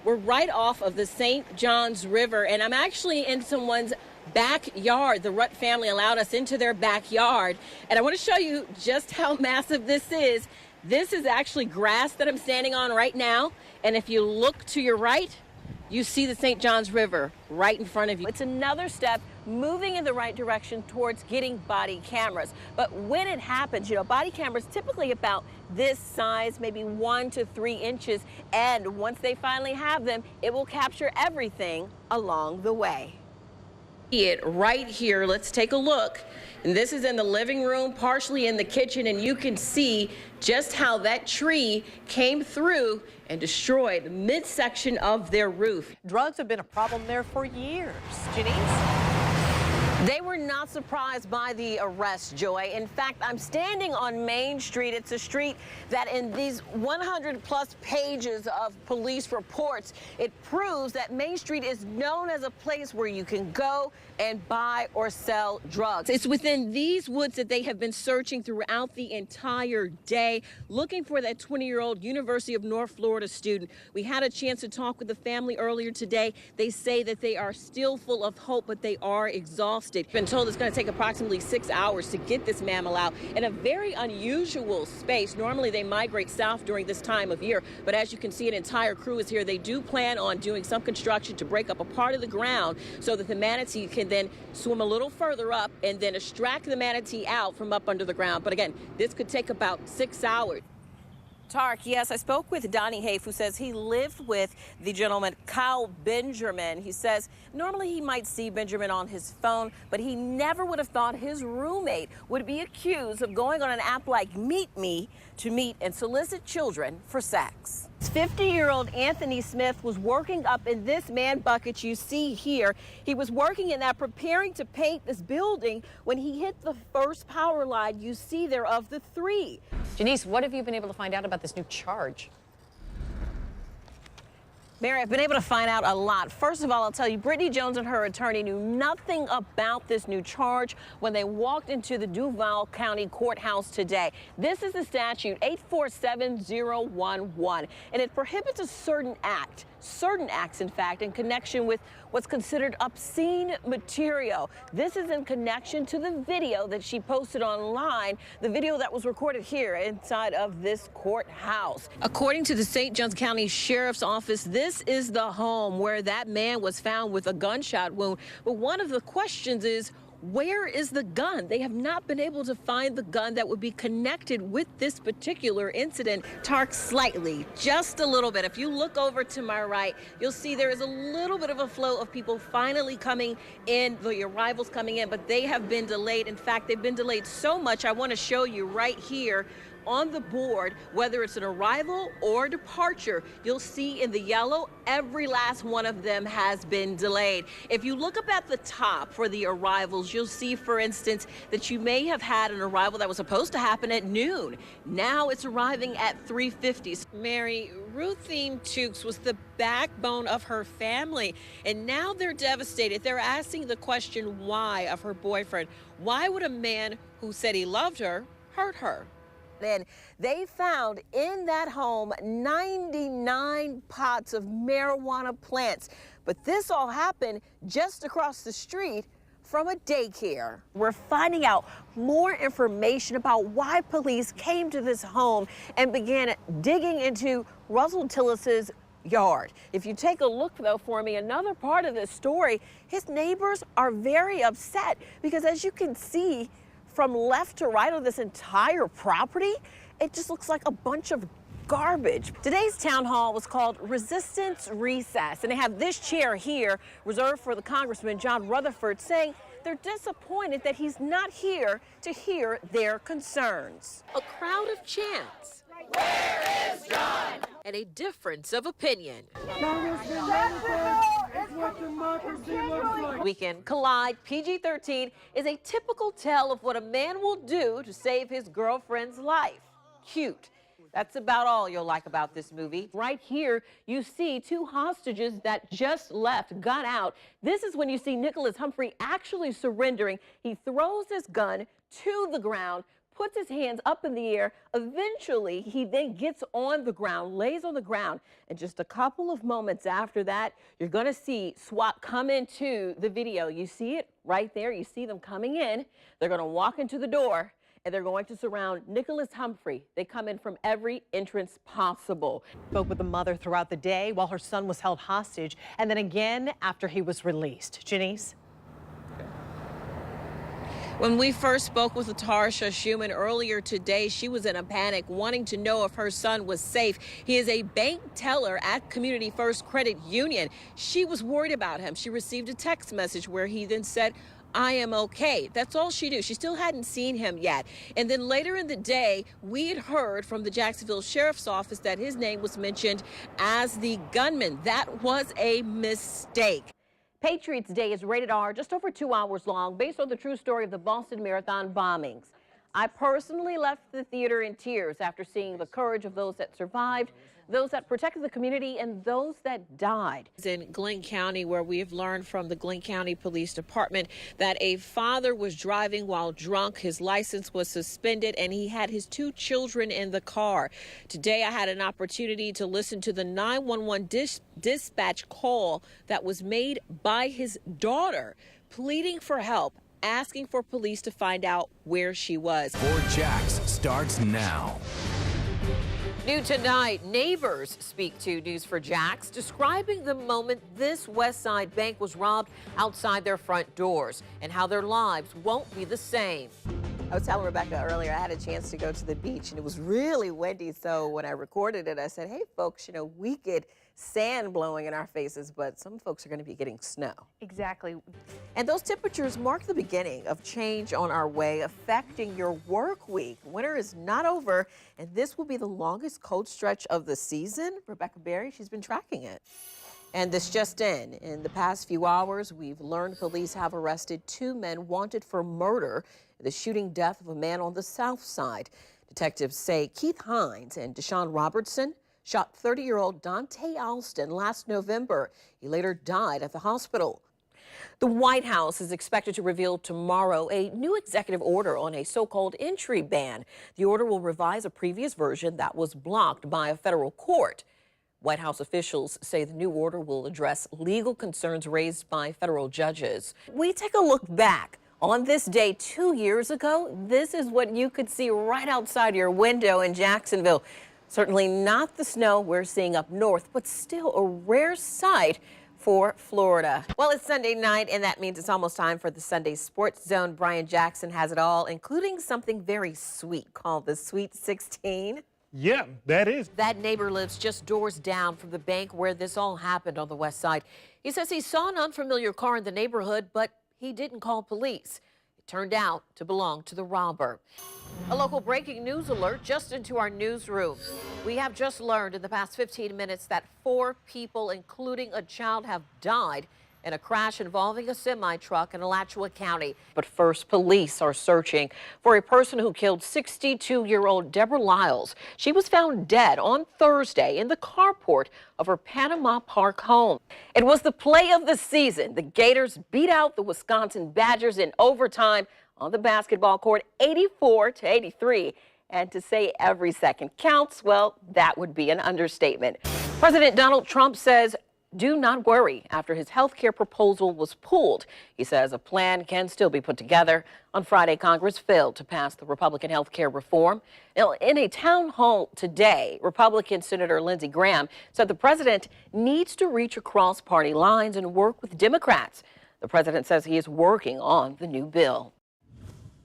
We're right off of the St. Johns River, and I'm actually in someone's backyard. The Rutt family allowed us into their backyard, and I want to show you just how massive this is. This is actually grass that I'm standing on right now, and if you look to your right, you see the St. Johns River right in front of you. It's another step moving in the right direction towards getting body cameras. But when it happens, body cameras typically about this size, maybe 1 to 3 inches. And once they finally have them, it will capture everything along the way. It right here. Let's take a look. And this is in the living room, partially in the kitchen, and you can see just how that tree came through and destroyed the midsection of their roof. Drugs have been a problem there for years. Jenese? They were not surprised by the arrest, Joy. In fact, I'm standing on Main Street. It's a street that in these 100+ pages of police reports, it proves that Main Street is known as a place where you can go and buy or sell drugs. It's within these woods that they have been searching throughout the entire day, looking for that 20-year-old University of North Florida student. We had a chance to talk with the family earlier today. They say that they are still full of hope, but they are exhausted. Been told it's going to take approximately 6 hours to get this mammal out in a very unusual space. Normally they migrate south during this time of year, but as you can see, an entire crew is here. They do plan on doing some construction to break up a part of the ground so that the manatee can then swim a little further up and then extract the manatee out from up under the ground. But again, this could take about 6 hours. Tark, yes, I spoke with Donnie Hafe, who says he lived with the gentleman, Kyle Benjamin. He says normally he might see Benjamin on his phone, but he never would have thought his roommate would be accused of going on an app like Meet Me to meet and solicit children for sex. 50-year-old Anthony Smith was working up in this man bucket you see here. He was working in that, preparing to paint this building when he hit the first power line you see there of the 3. Jenese, what have you been able to find out about this new charge? Mary, I've been able to find out a lot. First of all, I'll tell you, Brittany Jones and her attorney knew nothing about this new charge when they walked into the Duval County Courthouse today. This is the statute 847011, and it prohibits a certain acts, in fact, in connection with what's considered obscene material. This is in connection to the video that she posted online, the video that was recorded here inside of this courthouse. According to the St. Johns County Sheriff's Office, this is the home where that man was found with a gunshot wound. But one of the questions is, where is the gun? They have not been able to find the gun that would be connected with this particular incident. Tark, slightly, just a little bit. If you look over to my right, you'll see there is a little bit of a flow of people finally coming in, the arrivals coming in, but they have been delayed. In fact, they've been delayed so much, I want to show you right here on the board, whether it's an arrival or departure, you'll see in the yellow, every last one of them has been delayed. If you look up at the top for the arrivals, you'll see, for instance, that you may have had an arrival that was supposed to happen at noon. Now it's arriving at 3:50. Mary, Ruthine Tukes was the backbone of her family, and now they're devastated. They're asking the question why of her boyfriend. Why would a man who said he loved her hurt her? And they found in that home 99 pots of marijuana plants. But this all happened just across the street from a daycare. We're finding out more information about why police came to this home and began digging into Russell Tillis's yard. If you take a look, though, for me, another part of this story, his neighbors are very upset because, as you can see, from left to right of this entire property, it just looks like a bunch of garbage. Today's town hall was called Resistance Recess, and they have this chair here reserved for the Congressman John Rutherford, saying they're disappointed that he's not here to hear their concerns. A crowd of chants. Where is John? And a difference of opinion. Weekend Collide PG-13 is a typical tale of what a man will do to save his girlfriend's life. Cute. That's about all you'll like about this movie. Right here, you see 2 hostages that just left, got out. This is when you see Nicholas Humphrey actually surrendering. He throws his gun to the ground, puts his hands up in the air. Eventually, he then gets on the ground, lays on the ground, and just a couple of moments after that, you're going to see SWAT come into the video. You see it right there. You see them coming in. They're going to walk into the door, and they're going to surround Nicholas Humphrey. They come in from every entrance possible. Spoke with the mother throughout the day while her son was held hostage, and then again after he was released. Jenese? When we first spoke with Tarsha Schumann earlier today, she was in a panic, wanting to know if her son was safe. He is a bank teller at Community First Credit Union. She was worried about him. She received a text message where he then said, "I am okay." That's all she knew. She still hadn't seen him yet. And then later in the day, we had heard from the Jacksonville Sheriff's Office that his name was mentioned as the gunman. That was a mistake. Patriots Day is rated R, just over 2 hours long, based on the true story of the Boston Marathon bombings. I personally left the theater in tears after seeing the courage of those that survived, those that protected the community, and those that died. In Glynn County, where we have learned from the Glynn County Police Department that a father was driving while drunk, his license was suspended, and he had his 2 children in the car. Today, I had an opportunity to listen to the 911 dispatch call that was made by his daughter, pleading for help, asking for police to find out where she was. For Jax starts now. New tonight, neighbors speak to News for Jax, describing the moment this West Side bank was robbed outside their front doors and how their lives won't be the same. I was telling Rebecca earlier, I had a chance to go to the beach and it was really windy. So when I recorded it, I said, hey, folks, you know, we get sand blowing in our faces, but some folks are going to be getting snow. Exactly. And those temperatures mark the beginning of change on our way, affecting your work week. Winter is not over, and this will be the longest cold stretch of the season. Rebecca Berry, she's been tracking it. And this just in the past few hours, we've learned police have arrested 2 men wanted for murder in the shooting death of a man on the south side. Detectives say Keith Hines and Deshaun Robertson shot 30-year-old Dante Alston last November. He later died at the hospital. The White House is expected to reveal tomorrow a new executive order on a so-called entry ban. The order will revise a previous version that was blocked by a federal court. White House officials say the new order will address legal concerns raised by federal judges. We take a look back. On this day 2 years ago, this is what you could see right outside your window in Jacksonville. Certainly not the snow we're seeing up north, but still a rare sight for Florida. Well, it's Sunday night, and that means it's almost time for the Sunday Sports Zone. Brian Jackson has it all, including something very sweet called the Sweet 16. Yeah, that is. That neighbor lives just doors down from the bank where this all happened on the west side. He says he saw an unfamiliar car in the neighborhood, but he didn't call police. It turned out to belong to the robber. A local breaking news alert just into our newsroom. We have just learned in the past 15 minutes that 4 people, including a child, have died in a crash involving a semi-truck in Alachua County. But first, police are searching for a person who killed 62-year-old Deborah Lyles. She was found dead on Thursday in the carport of her Panama Park home. It was the play of the season. The Gators beat out the Wisconsin Badgers in overtime on the basketball court, 84-83. And to say every second counts, well, that would be an understatement. President Donald Trump says, do not worry after his health care proposal was pulled. He says a plan can still be put together. On Friday, Congress failed to pass the Republican health care reform. Now, in a town hall today, Republican Senator Lindsey Graham said the president needs to reach across party lines and work with Democrats. The president says he is working on the new bill.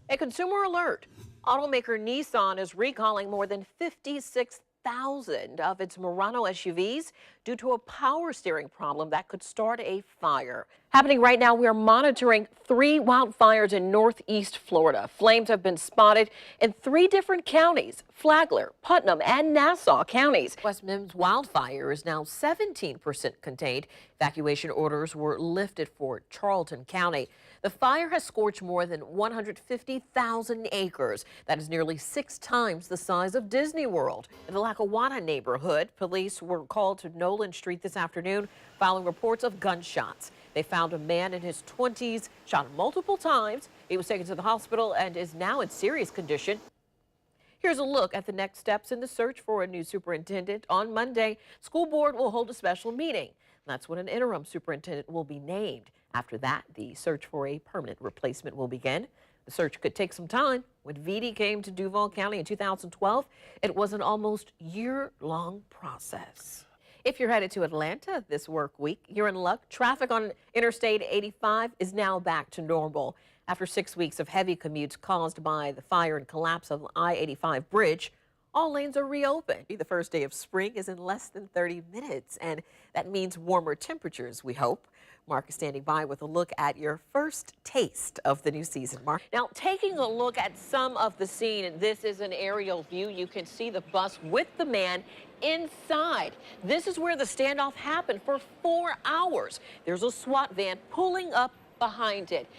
A consumer alert. Automaker Nissan is recalling more than 56,000 of its Murano SUVs due to a power steering problem that could start a fire. Happening right now, we are monitoring 3 wildfires in northeast Florida. Flames have been spotted in 3 different counties, Flagler, Putnam, and Nassau counties. West Mims wildfire is now 17% contained. Evacuation orders were lifted for Charlton County. The fire has scorched more than 150,000 acres. That is nearly 6 times the size of Disney World. In the Lackawanna neighborhood, police were called to Nolan Street this afternoon following reports of gunshots. They found a man in his 20s, shot multiple times. He was taken to the hospital and is now in serious condition. Here's a look at the next steps in the search for a new superintendent. On Monday, school board will hold a special meeting. That's when an interim superintendent will be named. After that, the search for a permanent replacement will begin. The search could take some time. When VD came to Duval County in 2012, it was an almost year-long process. If you're headed to Atlanta this work week, you're in luck. Traffic on Interstate 85 is now back to normal. After 6 weeks of heavy commutes caused by the fire and collapse of the I-85 bridge, all lanes are reopened. The first day of spring is in less than 30 minutes, and that means warmer temperatures, we hope. Mark is standing by with a look at your first taste of the new season. Mark. Now, taking a look at some of the scene, and this is an aerial view. You can see the bus with the man inside. This is where the standoff happened for 4 hours. There's a SWAT van pulling up behind it.